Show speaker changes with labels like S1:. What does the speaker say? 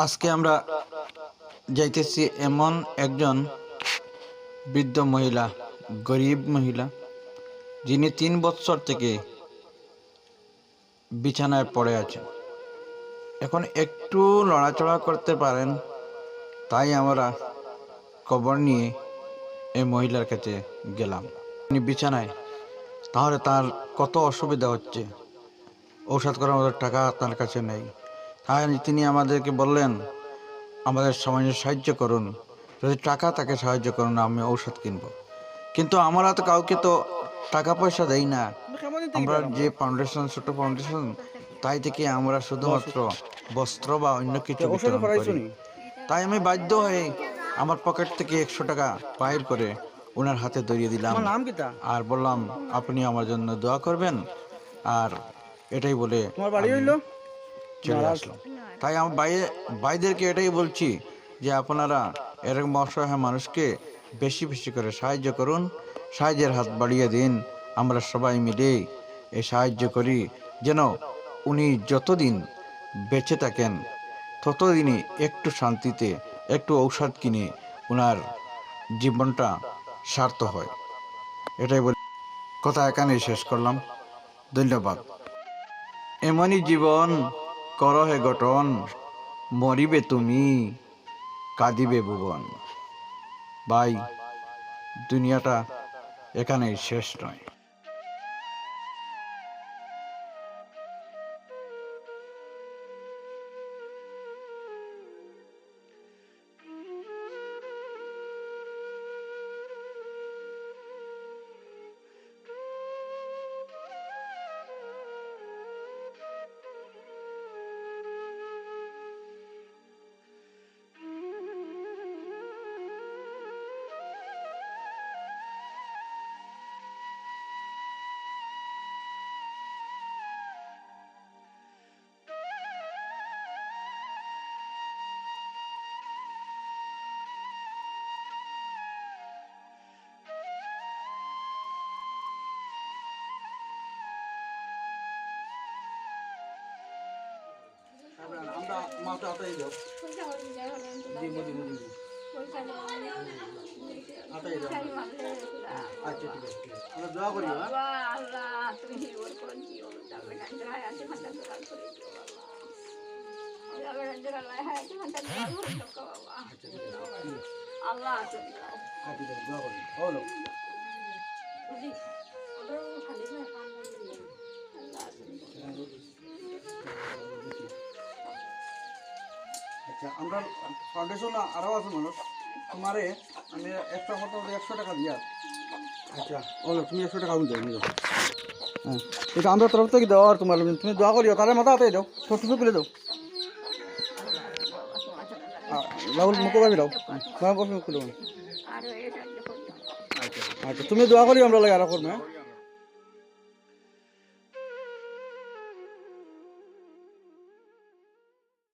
S1: আজকে আমরা যাইতেছি এমন একজন বৃদ্ধ মহিলা, গরিব মহিলা, যিনি 3 বছর থেকে বিছানায় পড়ে আছেন। এখন একটু লড়াচড়া করতে পারেন, তাই আমরা খবর নিয়ে এই মহিলার কাছে গেলাম। তিনি বিছানায়, তাহলে তার কত অসুবিধা হচ্ছে, ঔষধ করার মতো টাকা তার কাছে নেই। তাই তিনি আমাদেরকে বললেন, আমাদের সামান্য সাহায্য করুন, যদি টাকা তাকে সাহায্য করুন, আমি ঔষধ কিনব। কিন্তু আমরা তো কাউকে তো টাকা পয়সা দেই না। আমরা যে ফাউন্ডেশন, ছোট ফাউন্ডেশন, তাই থেকে আমরা শুধুমাত্র বস্ত্র বা অন্য কিছু বিতরণ করি। তাই আমি বাধ্য হয়ে আমার পকেট থেকে 100 টাকা বাইর করে ওনার হাতে ধরিয়ে দিলাম আর বললাম, আপনি আমার জন্য দোয়া করবেন। আর এটাই বলে চলে আসলাম। তাই আমার ভাইদেরকে এটাই বলছি যে আপনারা এরকম অসহায় মানুষকে বেশি বেশি করে সাহায্য করুন, সাহায্যের হাত বাড়িয়ে দিন। আমরা সবাই মিলে এই সাহায্য করি, যেন উনি যতদিন বেঁচে থাকেন ততদিনই একটু শান্তিতে একটু ঔষধ কিনে ওনার জীবনটা সার্থক হয়। এটাই বলে কথা এখানেই শেষ করলাম। ধন্যবাদ। এমনই জীবন করহে গঠন, মরিবে তুমি, কাঁদিবে ভুবন। ভাই, দুনিয়াটা এখানেই শেষ নয়। আমরা মাথা আটাই দাও, আটাই দাও। আচ্ছা, ঠিক আছে, আমরা দোয়া করি। আল্লাহ দোয়া করি। হলো আচ্ছা, আমরা ফাউন্ডেশন আরও আছে মানুষ, তোমারে আমি একটা কথা 100 টাকা দিয়া। আচ্ছা, ওলো তুমি 100 টাকা দিয়ে নিও। হ্যাঁ, এটা আমরা তরফ থেকে দাও। আর তোমার তুমি দোয়া করিও, তাহলে মাথা হাতে দাও, ছোট তুলে দাও। রাহুল মুখে পাবি দাও, মুখ খুলে। আচ্ছা, তুমি দোয়া করিও, আমরা লাগে আরো করবে।